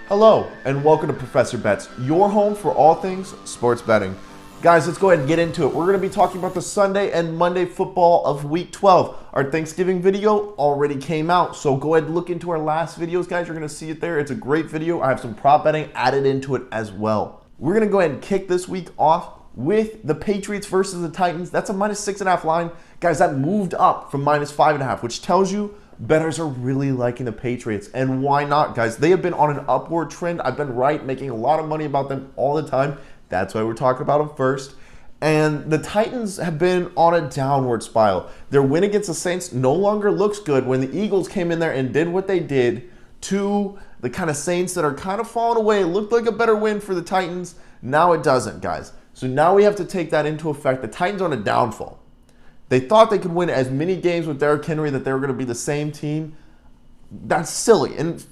Hello, and welcome to Professor Bets, your home for all things sports betting. Guys, let's go ahead and get into it. We're going to be talking about the Sunday and Monday football of Week 12. Our Thanksgiving video already came out, so go ahead and look into our last videos, guys. You're going to see it there. It's a great video. I have some prop betting added into it as well. We're going to go ahead and kick this week off with the Patriots versus the Titans. That's a -6.5 line. Guys, that moved up from -5.5, which tells you bettors are really liking the Patriots. And why not, guys? They have been on an upward trend. I've been right, making a lot of money about them all the time. That's why we're talking about them first. And the Titans have been on a downward spiral. Their win against the Saints no longer looks good when the Eagles came in there and did what they did to the kind of Saints that are kind of falling away. It looked like a better win for the Titans. Now it doesn't, guys. So now we have to take that into effect. The Titans are on a downfall. They thought they could win as many games with Derrick Henry, that they were going to be the same team. That's silly. And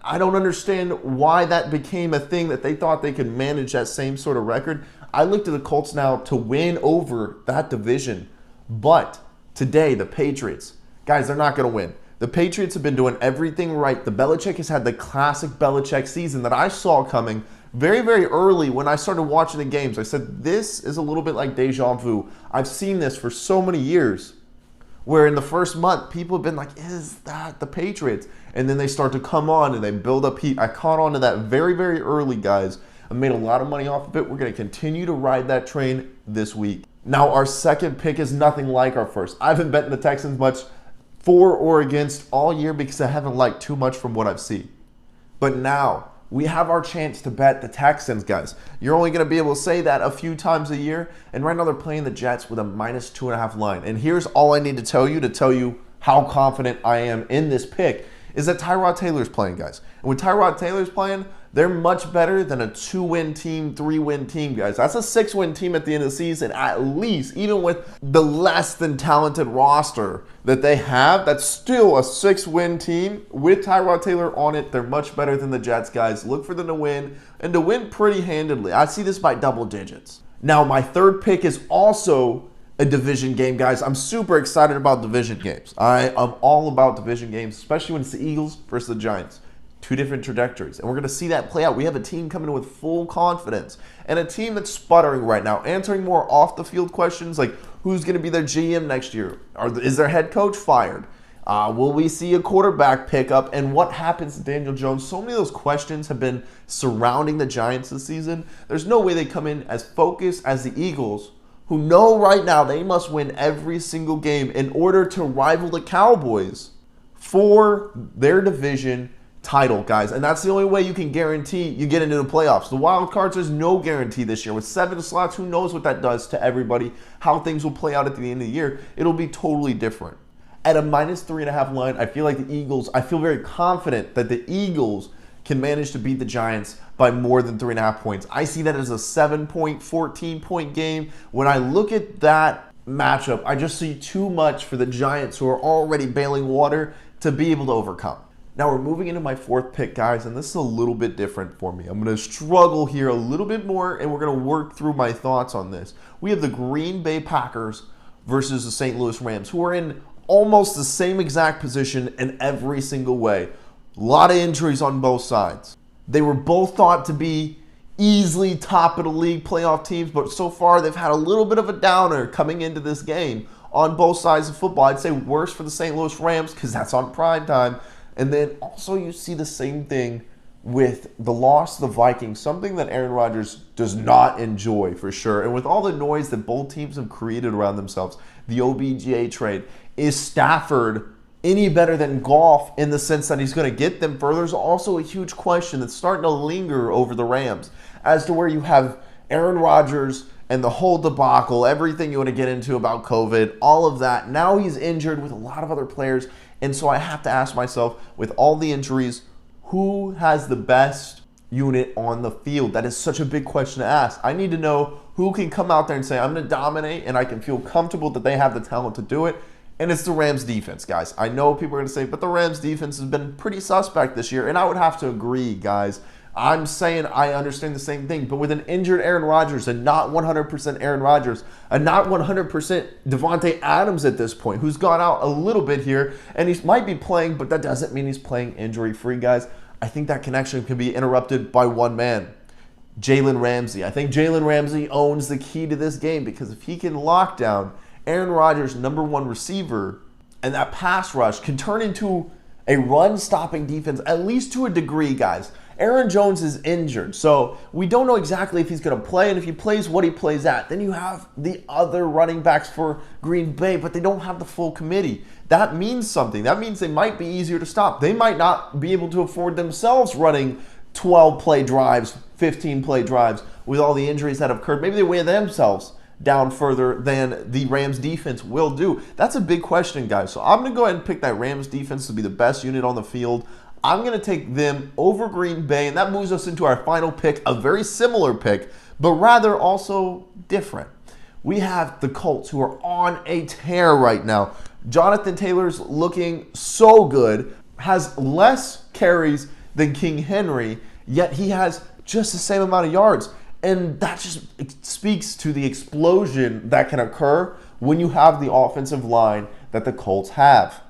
I don't understand why that became a thing, that they thought they could manage that same sort of record. I look to the Colts now to win over that division. But today, the Patriots, guys, they're not going to win. The Patriots have been doing everything right. The Belichick has had the classic Belichick season that I saw coming very, very early when I started watching the games. I said, this is a little bit like deja vu. I've seen this for so many years, where in the first month, people have been like, is that the Patriots? And then they start to come on and they build up heat. I caught on to that very, very early, guys. I made a lot of money off of it. We're going to continue to ride that train this week. Now, our second pick is nothing like our first. I haven't bet the Texans much for or against all year because I haven't liked too much from what I've seen. But now, we have our chance to bet the Texans, guys. You're only going to be able to say that a few times a year. And right now they're playing the Jets with a -2.5 line. And here's all I need to tell you how confident I am in this pick, is that Tyrod Taylor's playing, guys. And when Tyrod Taylor's playing, they're much better than a 2-win team, 3-win team, guys. That's a 6-win team at the end of the season, at least. Even with the less than talented roster that they have, that's still a 6-win team. With Tyrod Taylor on it, they're much better than the Jets, guys. Look for them to win, and to win pretty handedly. I see this by double digits. Now, my third pick is also a division game, guys. I'm super excited about division games. I am all about division games, especially when it's the Eagles versus the Giants. Two different trajectories, and we're going to see that play out. We have a team coming in with full confidence and a team that's sputtering right now, answering more off-the-field questions like who's going to be their GM next year? Is their head coach fired? Will we see a quarterback pickup? And what happens to Daniel Jones? So many of those questions have been surrounding the Giants this season. There's no way they come in as focused as the Eagles, who know right now they must win every single game in order to rival the Cowboys for their division title, guys. And that's the only way you can guarantee you get into the playoffs. The wild cards, there's no guarantee this year. With 7 slots, who knows what that does to everybody, how things will play out at the end of the year. It'll be totally different. At a -3.5 line, I feel like the Eagles, I feel very confident that the Eagles can manage to beat the Giants by more than 3.5 points. I see that as a 7-point, 14-point game. When I look at that matchup, I just see too much for the Giants, who are already bailing water, to be able to overcome. Now we're moving into my fourth pick, guys, and this is a little bit different for me. I'm going to struggle here a little bit more, and we're going to work through my thoughts on this. We have the Green Bay Packers versus the St. Louis Rams, who are in almost the same exact position in every single way. A lot of injuries on both sides. They were both thought to be easily top of the league playoff teams, but so far they've had a little bit of a downer coming into this game on both sides of football. I'd say worse for the St. Louis Rams because that's on prime time. And then also you see the same thing with the loss to the Vikings, something that Aaron Rodgers does not enjoy for sure. And with all the noise that both teams have created around themselves, the OBJ trade, is Stafford any better than Goff in the sense that he's going to get them further? There's also a huge question that's starting to linger over the Rams as to where you have Aaron Rodgers and the whole debacle, everything you want to get into about COVID, all of that. Now he's injured with a lot of other players. And so I have to ask myself, with all the injuries, who has the best unit on the field? That is such a big question to ask. I need to know who can come out there and say, I'm going to dominate, and I can feel comfortable that they have the talent to do it. And it's the Rams defense, guys. I know people are going to say, but the Rams defense has been pretty suspect this year. And I would have to agree, guys. I'm saying I understand the same thing, but with an injured Aaron Rodgers and not 100% Aaron Rodgers, and not 100% Devontae Adams at this point, who's gone out a little bit here, and he might be playing, but that doesn't mean he's playing injury-free, guys. I think that connection can be interrupted by one man, Jalen Ramsey. I think Jalen Ramsey owns the key to this game because if he can lock down Aaron Rodgers' #1 receiver, and that pass rush can turn into a run-stopping defense, at least to a degree, guys. Aaron Jones is injured, so we don't know exactly if he's going to play, and if he plays, what he plays at. Then you have the other running backs for Green Bay, but they don't have the full committee. That means something. That means they might be easier to stop. They might not be able to afford themselves running 12-play drives, 15-play drives with all the injuries that have occurred. Maybe they weigh themselves down further than the Rams defense will do. That's a big question, guys. So I'm going to go ahead and pick that Rams defense to be the best unit on the field. I'm going to take them over Green Bay, and that moves us into our final pick, a very similar pick, but rather also different. We have the Colts, who are on a tear right now. Jonathan Taylor's looking so good, has less carries than King Henry, yet he has just the same amount of yards. And that just speaks to the explosion that can occur when you have the offensive line that the Colts have.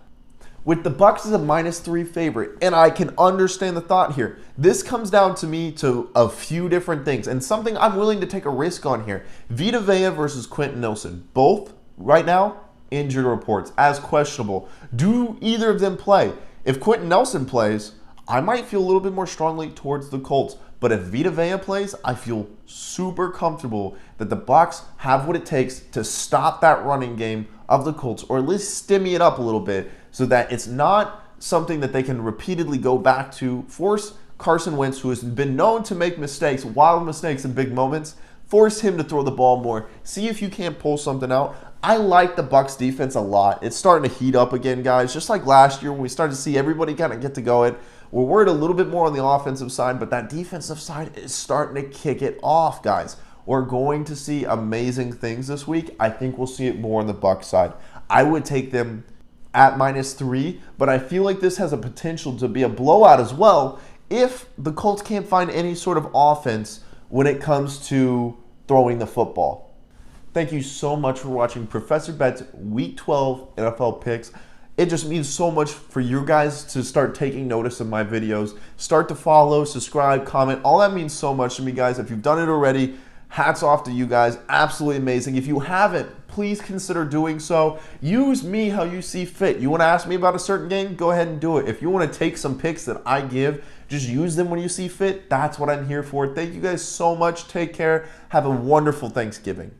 With the Bucs as a -3 favorite, and I can understand the thought here, this comes down to me to a few different things, and something I'm willing to take a risk on here. Vita Vea versus Quentin Nelson, both right now injured reports as questionable. Do either of them play? If Quentin Nelson plays, I might feel a little bit more strongly towards the Colts. But if Vita Vea plays, I feel super comfortable that the Bucs have what it takes to stop that running game of the Colts, or at least stimmy it up a little bit so that it's not something that they can repeatedly go back to. Force Carson Wentz, who has been known to make mistakes, wild mistakes in big moments, force him to throw the ball more. See if you can't pull something out. I like the Bucs defense a lot. It's starting to heat up again, guys. Just like last year when we started to see everybody kind of get to go it. We're worried a little bit more on the offensive side, but that defensive side is starting to kick it off, guys. We're going to see amazing things this week. I think we'll see it more on the Bucs side. I would take them at -3, but I feel like this has a potential to be a blowout as well if the Colts can't find any sort of offense when it comes to throwing the football. Thank you so much for watching Professor Bet's Week 12 NFL picks. It just means so much for you guys to start taking notice of my videos. Start to follow, subscribe, comment. All that means so much to me, guys. If you've done it already, hats off to you guys. Absolutely amazing. If you haven't, please consider doing so. Use me how you see fit. You want to ask me about a certain game? Go ahead and do it. If you want to take some picks that I give, just use them when you see fit. That's what I'm here for. Thank you guys so much. Take care. Have a wonderful Thanksgiving.